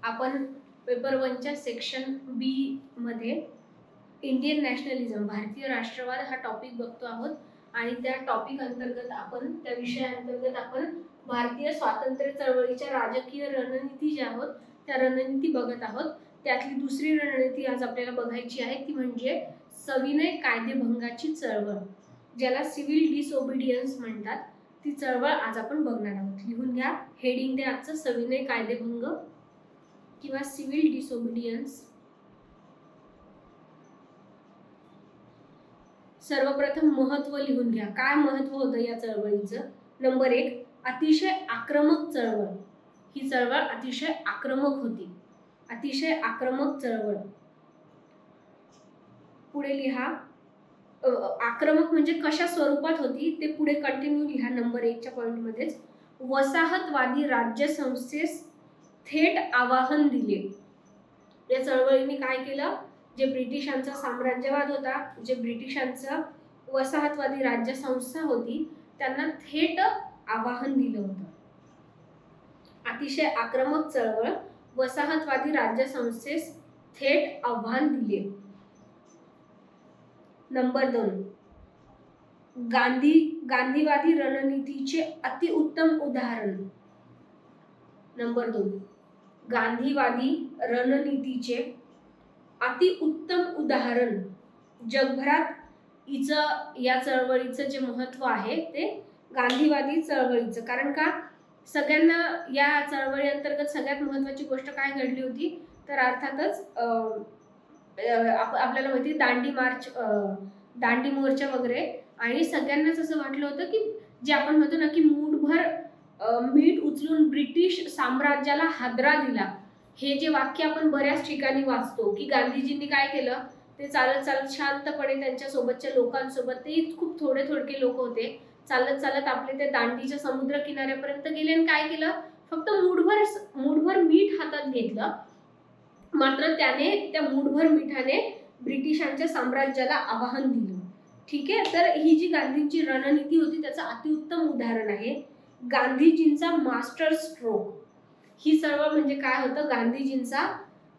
आपण paper 1च्या section बी मध्ये Indian nationalism भारतीय राष्ट्रवाद हा टॉपिक बघतो आहोत आणि त्या टॉपिक अंतर्गत आपण त्या विषयाअंतर्गत आपण भारतीय स्वातंत्र्य चळवळीच्या राजकीय रणनीती ज्या आहोत त्या रणनीती बघत आहोत। त्यातली दुसरी रणनीती आज आपल्याला बघायची आहे ती म्हणजे सविनय कायदेभंगाची चळवळ, ज्याला सिव्हिल डिसओबिडियन्स म्हणतात। ती चळवळ आज आपण बघणार आहोत। लिहून घ्या, हेडिंग द्या आजचं सविनय कायदेभंग किंवा सिव्हिल डिसओबिडियन्स। सर्वप्रथम महत्व लिहून घ्या, काय महत्व होतं या चळवळीचं। नंबर 1, अतिशय आक्रमक चळवळ। ही चळवळ अतिशय आक्रमक होती, अतिशय आक्रमक चळवळ। पुढे लिहा, आक्रमक म्हणजे कशा स्वरूपात होती ते पुढे कंटिन्यू लिहा नंबर 1च्या पॉइंट मध्येच। वसाहतवादी राज्य संस्थेस थेट आवाहन दिले। या चळवळीने काय केलं, जे ब्रिटिशांचा साम्राज्यवाद होता, जे ब्रिटिशांचा वसाहतवादी राज्य संस्था होती, त्यांना थेट आवाहन दिलं होतं। अतिशय आक्रमक चळवळ, वसाहतवादी राज्य संस्थेस थेट आव्हान दिले। नंबर 2, गांधीवादी रणनीतीचे अतिउत्तम उदाहरण। नंबर 2, गांधीवादी रणनीतीचे अतिउत्तम उदाहरण। जगभरात या चळवळीचं जे महत्व आहे ते गांधीवादी चळवळीचं, कारण का सगळ्यांना या चळवळी अंतर्गत सगळ्यात महत्त्वाची गोष्ट काय घडली होती तर अर्थातच आपल्याला माहिती दांडी मार्च, दांडी मोर्चा वगैरे। आणि सगळ्यांनाच असं वाटलं होतं की जे आपण म्हणतो ना की मूठभर मीठ उचलून ब्रिटिश साम्राज्याला हादरा दिला, हे जे वाक्य आपण बऱ्याच ठिकाणी वाचतो की गांधीजींनी काय केलं, ते चालत चालत शांतपणे त्यांच्या सोबतच्या लोकांसोबत, ते खूप थोडके लोक होते, चालत चालत आपले ते दांडीच्या समुद्र किनाऱ्यापर्यंत गेले आणि काय केलं, फक्त मूठभर मीठ हातात घेतलं, मात्र त्याने त्या मूठभर मिठाने ब्रिटिशांच्या साम्राज्याला आवाहन दिलं। ठीक आहे, तर ही जी गांधींची रणनीती होती त्याचं अतिउत्तम उदाहरण आहे गांधीजींचा मास्टर स्ट्रोक। ही चळवळ म्हणजे काय होतं, गांधीजींचा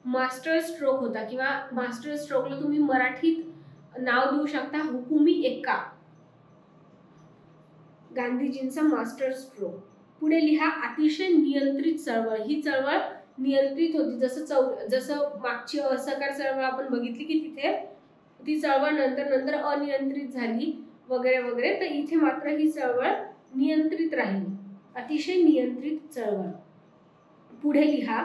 मास्टर स्ट्रोक होता, किंवा मास्टर स्ट्रोकला तुम्ही मराठीत नाव देऊ शकता हुकुमी एक्का। गांधीजींचा मास्टर स्ट्रोक। पुढे लिहा, अतिशय नियंत्रित चळवळ। ही चळवळ नियंत्रित होती, जसं मागची असहकार चळवळ आपण बघितली की तिथे ती चळवळ नंतर अनियंत्रित झाली वगैरे वगैरे, तर इथे मात्र ही चळवळ नियंत्रित राहिली, अतिशय नियंत्रित चळवळ। पुढे लिहा,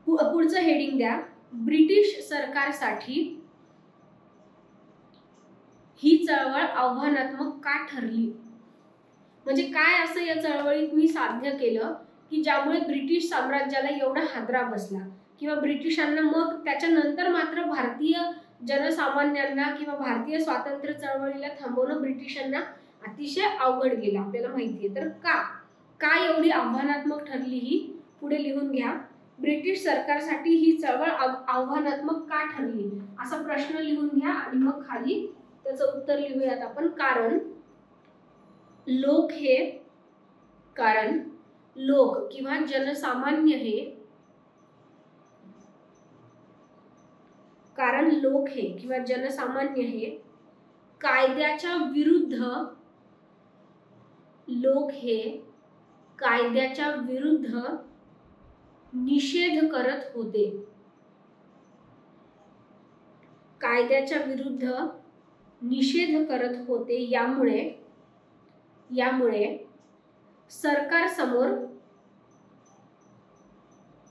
पुढचं हेडिंग द्या, ब्रिटिश सरकारसाठी ही चळवळ आव्हानात्मक का ठरली। म्हणजे काय असं या चळवळीत मी साध्य केलं की ज्यामुळे ब्रिटिश साम्राज्याला एवढा हादरा बसला, किंवा ब्रिटिशांना मग त्याच्यानंतर मात्र भारतीय जनसामान्यांना किंवा भारतीय स्वातंत्र्य चळवळीला थांबवणं ब्रिटिशांना अतिशय अवघड गेलं, आपल्याला माहिती आहे। तर का एवढी आव्हानात्मक ठरली ही पुढे लिहून घ्या। ब्रिटिश सरकारसाठी ही चळवळ आव्हानात्मक का ठरली असा प्रश्न लिहून घ्या आणि मग खाली त्याचं उत्तर लिहूयात आपण। कारण लोक किंवा जनसामान्य हे, कारण लोक हे किंवा जनसामान्य हे कायद्याच्या विरुद्ध निषेध करत होते। कायद्याच्या विरुद्ध निषेध करत होते, यामुळे सरकारसमोर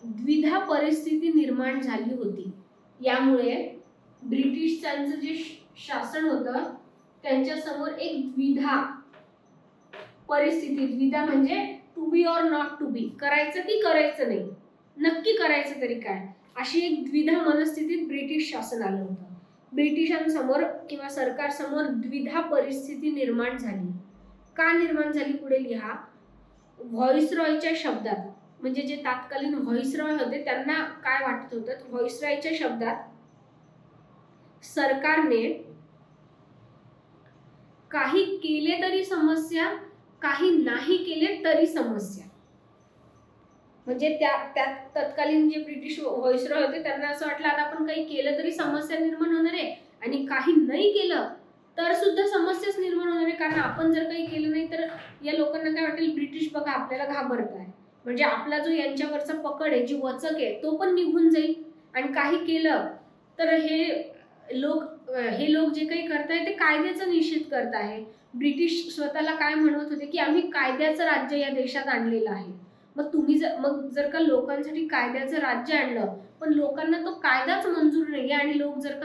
द्विधा परिस्थिती निर्माण झाली होती। यामुळे ब्रिटिशांचं जे शासन होतं त्यांच्यासमोर एक द्विधा परिस्थिती, द्विधा म्हणजे टू बी और नॉट टू बी, करायचं की करायचं नाही, नक्की करायचं तरी काय, अशी एक द्विधा मनस्थितीत ब्रिटिश शासन आलं होतं। ब्रिटिशांसमोर किंवा सरकारसमोर द्विधा परिस्थिती निर्माण झाली। का निर्माण झाली पुढे लिहा, व्हॉइसरॉयच्या शब्दात, म्हणजे जे तत्कालीन व्हॉइसरॉय होते त्यांना काय वाटत होतं, व्हॉइसरॉयच्या शब्दात, सरकारने काही केले तरी समस्या, काही नाही केले तरी समस्या। म्हणजे त्या तत्कालीन जे ब्रिटिश व्हाईसरॉय होते त्यांना असं वाटलं आता आपण काही केलं तरी समस्या निर्माण होणार आहे, आणि काही नाही केलं तर सुद्धा समस्याच निर्माण होणार आहे. कारण आपण जर काही केलं नाही तर या लोकांना काय वाटेल, ब्रिटिश बघा आपल्याला घाबरत आहे, म्हणजे आपला जो यांच्यावरचा पकड आहे, जी वचक आहे, तो पण निघून जाईल. आणि काही केलं तर हे लोक जे काही करताय ते कायद्याचा निषेध करत आहे. ब्रिटिश स्वतःला काय म्हणत होते की आम्ही कायद्याचं राज्य या देशात आणलेलं आहे. मग जर का लोकांसाठी कायद्याचं राज्य आणलं पण लोकांना तो कायदाच मंजूर नाहीये, आणि लोक जर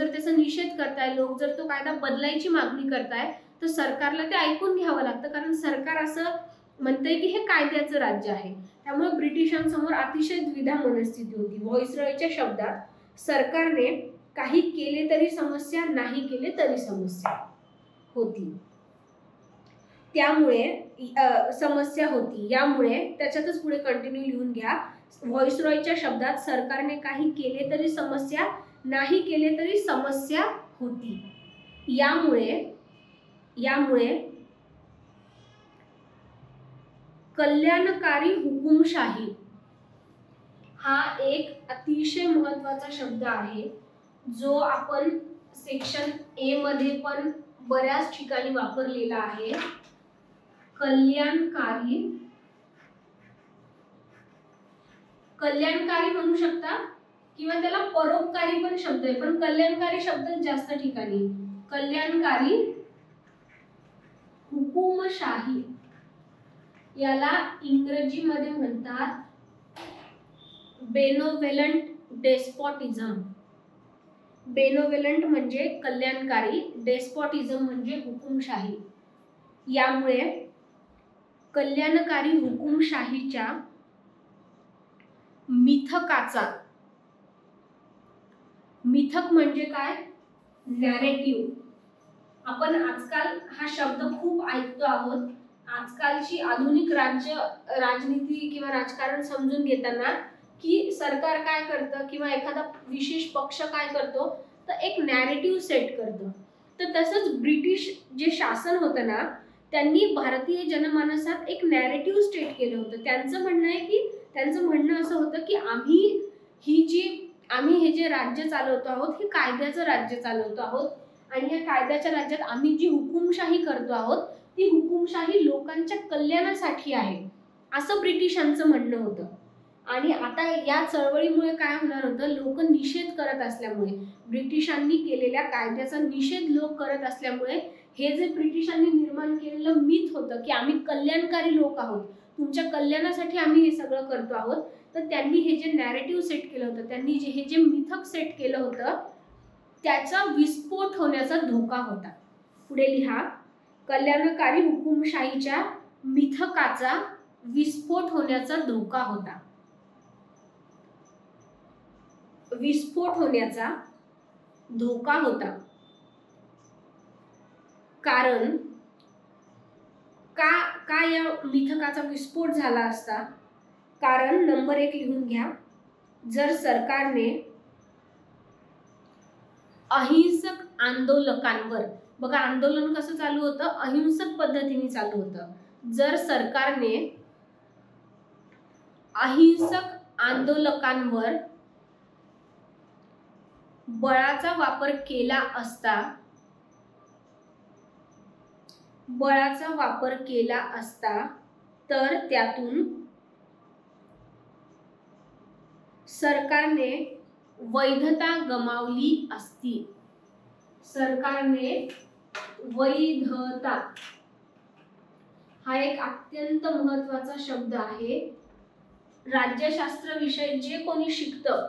त्याचा निषेध करताय, लोक जर तो कायदा बदलायची मागणी करताय, तर सरकारला ते ऐकून घ्यावं लागतं. कारण सरकार असं म्हणतंय की हे कायद्याचं राज्य आहे. त्यामुळे ब्रिटिशांसमोर अतिशय द्विधा मनस्थिती होती. व्हाईसरॉयच्या शब्दात, सरकारने काही केले तरी समस्या, नाही केले तरी समस्या होती. त्यामुळे समस्या होती. यामुळे त्याच्यातच पुढे कंटिन्यू लिहून घ्या. व्हाईसरॉयच्या शब्दात, सरकारने काही केले तरी समस्या, नाही केले तरी समस्या होती. यामुळे कल्याणकारी हुकुमशाही हा एक अतिशय महत्वाचा शब्द आहे, जो आपण सेक्शन ए मध्ये पण बऱ्याच ठिकाणी वापरलेला आहे. कल्याणकारी म्हणू शकता किंवा त्याला परोपकारी पण शब्द आहे, पण कल्याणकारी शब्द जास्त ठिकाणी. कल्याणकारी हुकुमशाही याला इंग्रजीमध्ये म्हणतात बेनोव्हेलंट डेस्पॉटिझम. बेनोव्हेलंट म्हणजे कल्याणकारी, डेस्पॉटिझम म्हणजे हुकुमशाही. यामुळे कल्याणकारी हुकुमशाहीच्या मिथक म्हणजे काय? नॅरेटिव्ह. आपण आजकाल हा शब्द खूप ऐकतो आहोत. आजकालची आधुनिक राजनीती किंवा राजकारण समजून घेताना की सरकार काय करतं किंवा एखादा विशेष पक्ष काय करतो, तर एक नॅरेटिव्ह सेट करतं. तर तसंच ब्रिटिश जे शासन होतं ना, त्यांनी भारतीय जनमानसात एक नॅरेटिव्ह स्टेट केलं होतं. त्यांचं म्हणणं असं होतं की आम्ही हे जे राज्य चालवतो आहोत, हे कायद्याचं राज्य चालवतो आहोत, आणि या कायद्याच्या राज्यात आम्ही जी हुकुमशाही करतो आहोत, ती हुकुमशाही लोकांच्या कल्याणासाठी आहे, असं ब्रिटिशांचं म्हणणं होतं. आणि आता या चळवळीमुळे काय होणार होतं, लोक निषेध करत असल्यामुळे, ब्रिटिशांनी केलेल्या कायद्याचा निषेध लोक करत असल्यामुळे, हे जे ब्रिटिशांनी निर्माण केलेलं मिथ होतं की आम्ही कल्याणकारी लोक आहोत, तुमच्या कल्याणासाठी आम्ही हे सगळं करतो आहोत, तर त्यांनी हे जे नॅरेटिव्ह सेट केलं होतं, त्यांनी हे जे मिथक सेट केलं होतं, त्याचा विस्फोट होण्याचा धोका होता. पुढे लिहा. कल्याणकारी हुकुमशाहीच्या मिथकाचा विस्फोट होण्याचा धोका होता. विस्फोट होण्याचा धोका होता. कारण का या मिथकाचा विस्फोट झाला असता? कारण नंबर 1 लिहून घ्या. जर सरकारने अहिंसक आंदोलकांवर, बघा आंदोलन कसं चालू होतं, अहिंसक पद्धतीने चालू होतं. जर सरकारने अहिंसक आंदोलकांवर बळाचा वापर केला असता तर त्यातून सरकारने वैधता गमावली असती. सरकारने वैधता हा एक अत्यंत महत्वाचा शब्द आहे. राज्यशास्त्र विषय जे कोणी शिकतं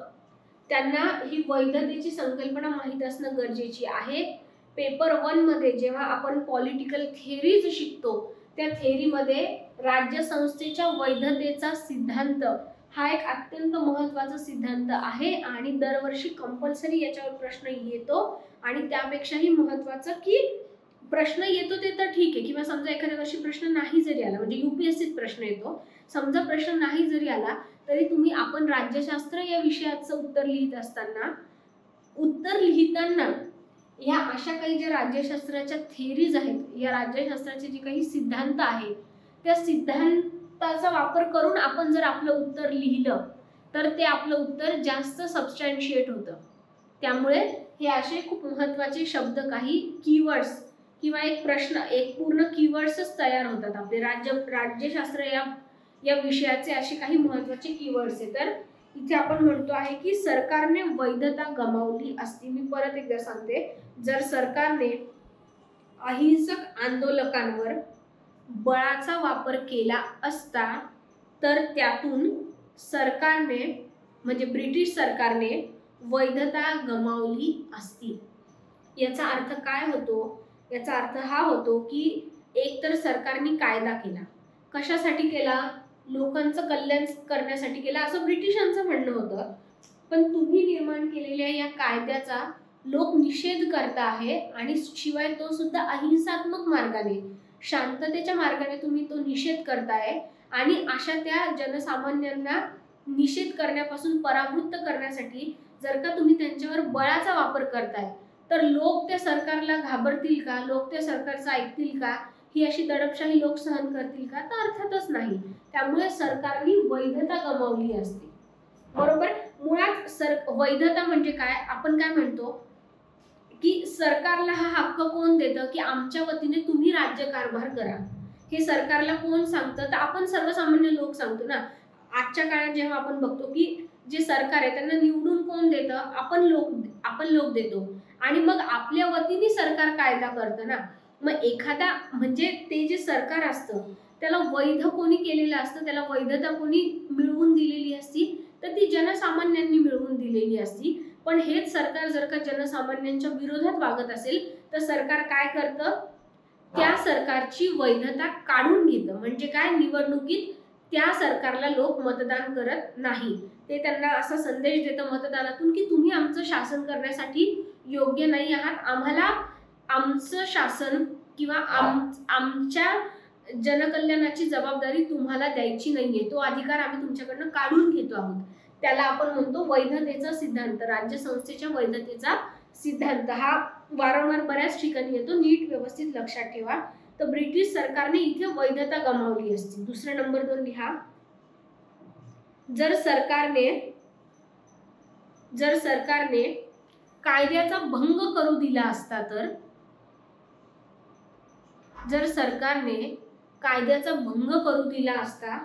त्यांना ही वैधतेची संकल्पना माहित असणं गरजेची आहे. पेपर 1 मध्ये जेव्हा आपण पॉलिटिकल थिअरीज शिकतो, त्या थिअरीमध्ये राज्यसंस्थेच्या वैधतेचा सिद्धांत हा एक अत्यंत महत्वाचा सिद्धांत आहे, आणि दरवर्षी कंपल्सरी याच्यावर प्रश्न येतो. आणि त्यापेक्षाही महत्वाचं की प्रश्न येतो ते तर ठीक आहे, किंवा समजा एखाद्या वर्षी प्रश्न नाही जरी आला, म्हणजे UPSCत प्रश्न येतो, समजा प्रश्न नाही जरी आला तरी आपण राज्यशास्त्र या विषयाचं उत्तर लिहिताना या अशा काही ज्या राज्यशास्त्राच्या थिअरीज आहेत, या राज्यशास्त्राचे जे काही सिद्धांत आहेत, त्या शब्दाचा वापर करून आपण जर आपलं उत्तर लिहिलं तर ते आपलं उत्तर जास्त सबस्टॅन्शिएट होतं. त्यामुळे हे असे खूप महत्त्वाचे शब्द, काही कीवर्ड्स किंवा एक प्रश्न, एक पूर्ण कीवर्ड्सच तयार होतात आपले. राज्यशास्त्र या विषयाचे असे काही महत्त्वाचे कीवर्ड्स आहेत. तर इथे आपण म्हणतो आहे की सरकारने वैधता गमावली असती. मी परत एकदा सांगते, जर सरकारने अहिंसक आंदोलकांवर बळाचा वापर केला असता तर त्यातून सरकारने म्हणजे ब्रिटिश सरकारने वैधता गमावली असती. याचा अर्थ काय होतो? याचा अर्थ हा होतो की एकतर सरकारने कायदा केला, कशासाठी केला? लोकांचं कल्याण करण्यासाठी केला असं ब्रिटिशांचं म्हणणं होतं. पण तुम्ही निर्माण केलेल्या या कायद्याचा लोक निषेध करता आहे आणि शिवाय तो सुद्धा अहिंसात्मक मार्गाने, शांततेच्या मार्गाने तुम्ही तो निषेध करताय. आणि अशा त्या जनसामान्यांना निषेध करण्यापासून परावृत्त करण्यासाठी जर का तुम्ही त्यांच्यावर बळाचा वापर करताय तर लोक त्या सरकारला घाबरतील का? लोक त्या सरकारचं ऐकतील का? ही अशी दडपशाही लोक सहन करतील का? तर अर्थातच नाही. त्यामुळे सरकारने वैधता गमावली असते. बरोबर. मुळात वैधता म्हणजे काय? आपण काय म्हणतो की सरकारला हा हक्क कोण देतं की आमच्या वतीने तुम्ही राज्यकारभार करा. हे सरकारला कोण सांगतं? तर आपण सर्वसामान्य लोक सांगतो ना. आजच्या काळात जेव्हा आपण बघतो की जे सरकार आहे त्यांना निवडून कोण देतं? आपण लोक देतो. आणि मग आपल्या वतीने सरकार कायदा करतं ना. मग एखादा म्हणजे ते जे सरकार असतं त्याला वैध कोणी केलेलं असतं, त्याला वैधता कोणी मिळवून दिलेली असती? तर ती जनसामान्यांनी मिळवून दिलेली असती. पण हेच सरकार जर का जनसामान्यांच्या विरोधात वागत असेल तर सरकार काय करतं? त्या सरकारची वैधता काढून घेतं. म्हणजे काय? निवडणुकीत त्या सरकारला लोक मतदान करत नाही. ते त्यांना असा संदेश देतं मतदानातून की तुम्ही आमचं शासन करण्यासाठी योग्य नाही आहात. आम्हाला आमचं शासन किंवा आमच्या जनकल्याणाची जबाबदारी तुम्हाला द्यायची नाहीये. तो अधिकार आम्ही तुमच्याकडनं काढून घेतो आहोत. त्याला आपण म्हणतो वैधतेचा सिद्धांत, राज्यसंस्थेच्या वैधतेचा सिद्धांत. हा वारंवार बऱ्याच ठिकाणी येतो, नीट व्यवस्थित लक्षात ठेवा. तर ब्रिटिश सरकारने इथे वैधता गमावली असती. दुसरा नंबर 2 लिहा. जर सरकारने कायद्याचा भंग करू दिला असता तर, जर सरकारने कायद्याचा भंग करू दिला असता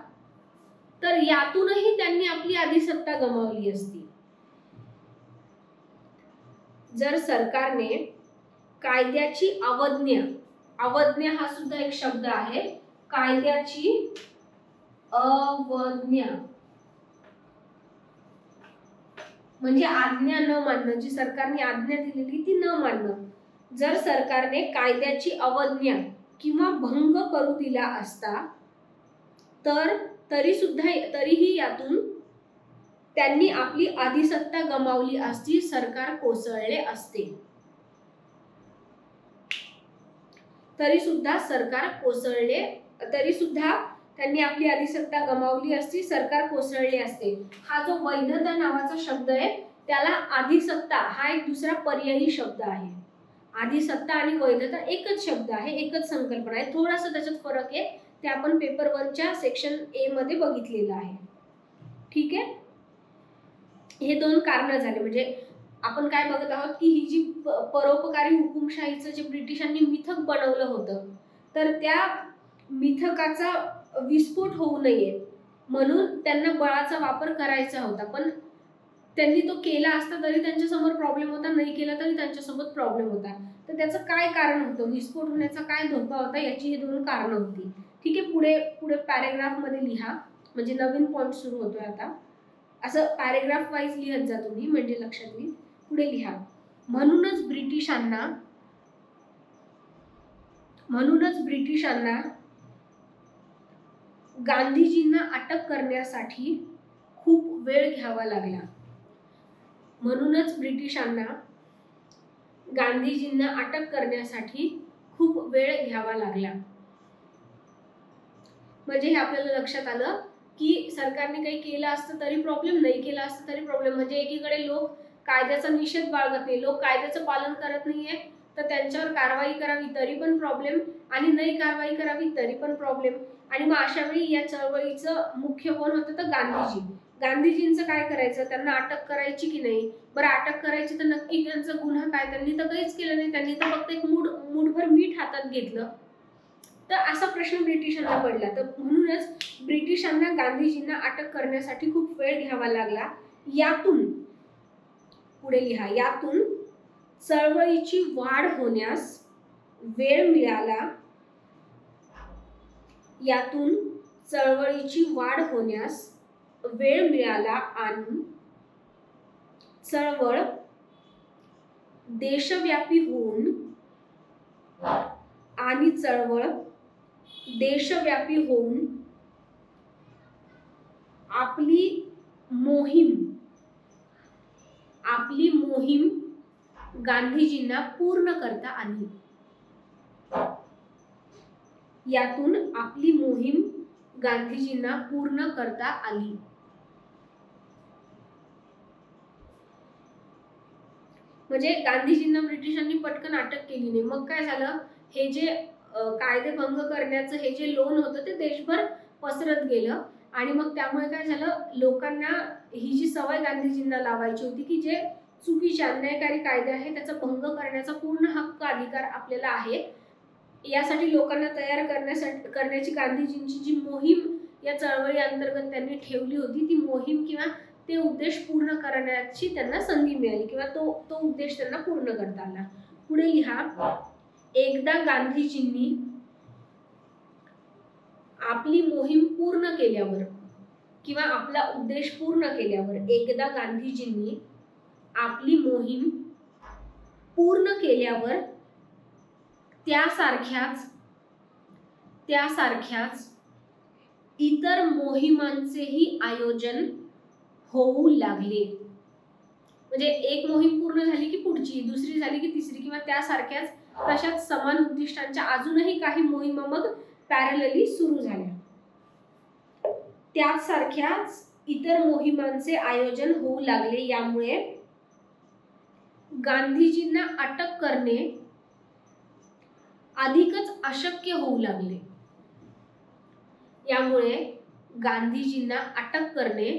तर यातूनही त्यांनी आपली अधिसत्ता गमावली असती. जर सरकारने कायद्याची अवज्ञा हा सुद्धा एक शब्द आहे, कायद्याची अवज्ञा म्हणजे आज्ञा न मानणं, जी सरकारने आज्ञा दिलेली ती न मानणं. जर सरकारने कायद्याची अवज्ञा किंवा भंग करू दिला असता तर तरीही यातून त्यांनी आपली अधिसत्ता गमावली असती, सरकार कोसळले असते. तरी सुद्धा त्यांनी आपली अधिसत्ता गमावली असती, सरकार कोसळले असते. हा जो वैधता नावाचा शब्द आहे त्याला अधिसत्ता हा एक दुसरा पर्यायी शब्द आहे. अधिसत्ता आणि वैधता एकच शब्द आहे, एकच संकल्पना आहे. थोडासा त्याच्यात फरक आहे, ते आपण पेपर 1च्या सेक्शन ए मध्ये बघितलेलं आहे. ठीक आहे. हे 2 कारण झाले. म्हणजे आपण काय बघत आहोत की ही जी परोपकारी हुकुमशाहीचं जे ब्रिटिशांनी मिथक बनवलं होतं तर त्या मिथकाचा विस्फोट होऊ नये म्हणून त्यांना बळाचा वापर करायचा होता. पण त्यांनी तो केला असता तरी त्यांच्यासमोर प्रॉब्लेम होता, नाही केला तरी त्यांच्यासोबत प्रॉब्लेम होता. तर त्याचं काय कारण होतं? विस्फोट होण्याचा काय धोका होता? याची ही 2 कारणं होती. ठीक आहे. पुढे पॅरेग्राफ मध्ये लिहा, म्हणजे नवीन पॉइंट सुरू होतोय आता. असं पॅरेग्राफ वाईज लिहत जा तुम्ही, म्हणजे लक्षात येईल. पुढे लिहा. म्हणूनच ब्रिटिशांना गांधीजींना अटक करण्यासाठी खूप वेळ घ्यावा लागला. म्हणूनच ब्रिटिशांना गांधीजींना अटक करण्यासाठी खूप वेळ घ्यावा लागला. म्हणजे हे आपल्याला लक्षात आलं की सरकारने काही केलं असतं तरी प्रॉब्लेम, नाही केलं असतं तरी प्रॉब्लेम. म्हणजे एकीकडे लोक कायद्याचा निषेध बाळगत नाही, लोक कायद्याचं पालन करत नाहीये तर त्यांच्यावर कारवाई करावी तरी पण प्रॉब्लेम, आणि नाही कारवाई करावी तरी पण प्रॉब्लेम. आणि मग अशा वेळी या चळवळीचं मुख्य कोण होतं तर गांधीजी. गांधीजींचं काय करायचं, त्यांना अटक करायची की नाही? बरं अटक करायची तर नक्की त्यांचा गुन्हा काय? त्यांनी तर काहीच केलं नाही, त्यांनी तर फक्त एक मूठभर मीठ हातात घेतलं. तर असा प्रश्न ब्रिटिशांना पडला. तर म्हणूनच ब्रिटिशांना गांधीजींना अटक करण्यासाठी खूप वेळ घ्यावा लागला. यातून पुढे लिहा, यातून चळवळीची वाढ होण्यास वेळ मिळाला. यातून चळवळीची वाढ होण्यास वेळ मिळाला आणि चळवळ देशव्यापी होऊन आपली मोहीम गांधीजींना पूर्ण करता आली. यातून आपली मोहीम गांधीजींना पूर्ण करता आली. म्हणजे गांधीजींना ब्रिटिशांनी पटकन अटक केली नाही. मग काय झालं, हे जे कायदे भंग करण्याचं हे जे लोन होतं ते देशभर पसरत गेलं आणि मग त्यामुळे काय झालं, लोकांना ही जी सवय गांधीजींना लावायची होती की जे चुकीचे अन्यायकारी कायदे आहे त्याचा भंग करण्याचा पूर्ण हक्क अधिकार आपल्याला आहे, यासाठी लोकांना तयार करण्याची गांधीजींची जी मोहीम या चळवळी अंतर्गत त्यांनी ठेवली होती, ती मोहीम किंवा ते उद्देश पूर्ण करण्याची त्यांना संधी मिळाली किंवा तो उद्देश त्यांना पूर्ण करता आला. पुढे लिहा, एकदा गांधीजींनी आपली मोहीम पूर्ण केल्यावर किंवा आपला उद्देश पूर्ण केल्यावर, एकदा गांधीजींनी आपली मोहीम पूर्ण केल्यावर त्यासारख्याच इतर मोहिमांचेही आयोजन होऊ लागले. म्हणजे एक मोहीम पूर्ण झाली की पुढची, दुसरी झाली की तिसरी किंवा त्यासारख्याच तशाच समान उद्दिष्टांच्या अजूनही काही मोहिमा मग पॅरलली सुरू झाल्या. त्यासारख्याच इतर मोहिमांचे आयोजन होऊ लागले. यामुळे गांधीजींना अटक करणे अधिकच अशक्य होऊ लागले. यामुळे गांधीजींना अटक करणे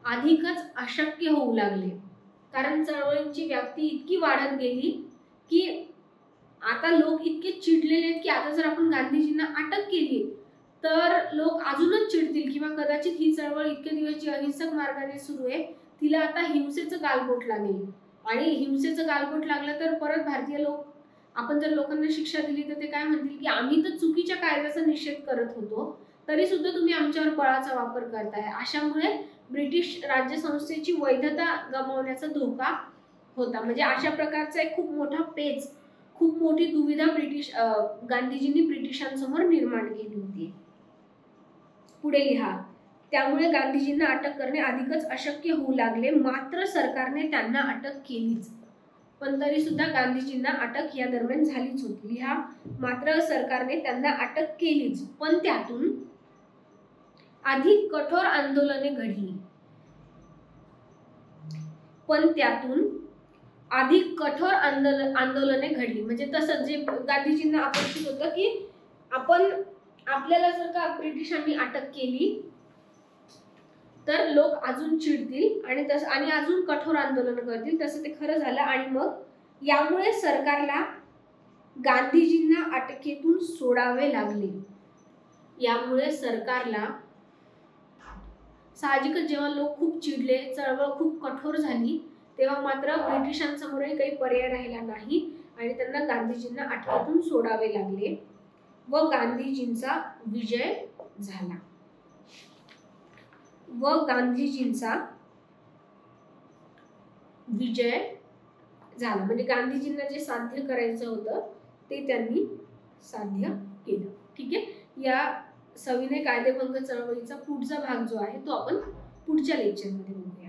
अधिकच अशक्य होऊ लागले. कारण चळवळींची व्याप्ती इतकी वाढत गेली की आता लोक इतके चिडलेले आहेत की आता जर आपण गांधीजींना अटक केली तर लोक अजूनच चिडतील किंवा कदाचित ही चळवळ इतके दिवस जी अहिंसक मार्गाने सुरू आहे तिला आता हिंसेचं गालबोट लागेल आणि हिंसेचं गालबोट लागलं तर परत भारतीय लोक, आपण जर लोकांना शिक्षा दिली तर ते काय म्हणतील की आम्ही तर चुकीच्या कायद्याचा निषेध करत होतो तरी सुद्धा तुम्ही आमच्यावर बळाचा वापर करताय. अशामुळे ब्रिटिश राज्यसंस्थेची वैधता गमावण्याचा धोका होता. म्हणजे अशा प्रकारचा एक खूप मोठा पेच, खूप मोठी दुविधा गांधीजींनी ब्रिटिशांसमोर निर्माण केली होती. पुढे लिहा, त्यामुळे गांधीजींना अटक करणे अधिकच अशक्य होऊ लागले. मात्र सरकारने त्यांना अटक केलीच, पण तरी सुद्धा गांधीजींना अटक या दरम्यान झालीच होती. लिहा, मात्र सरकारने त्यांना अटक केलीच, पण त्यातून अधिक कठोर आंदोलने घडली. म्हणजे तसं जे गांधीजींना अपेक्षित होतं की आपल्याला जर का ब्रिटिशांनी अटक केली तर लोक अजून चिडतील आणि अजून कठोर आंदोलन करतील. तसं ते खरं झालं आणि मग यामुळे सरकारला गांधीजींना अटकेतून सोडावे लागले. यामुळे सरकारला साहजिकच जेव्हा लोक खूप चिडले, चळवळ खूप कठोर झाली, तेव्हा मात्र ब्रिटिशांसमोरही काही पर्याय राहिला नाही आणि त्यांना गांधीजींना अटकेतून सोडावे लागले व गांधीजींचा विजय झाला. म्हणजे गांधीजींना जे साध्य करायचं होतं ते त्यांनी साध्य केलं. ठीक आहे, या सविनय कायदेभंग चळवळीचा पुढचा भाग जो आहे तो आपण पुढच्या लेक्चरमध्ये बघूया.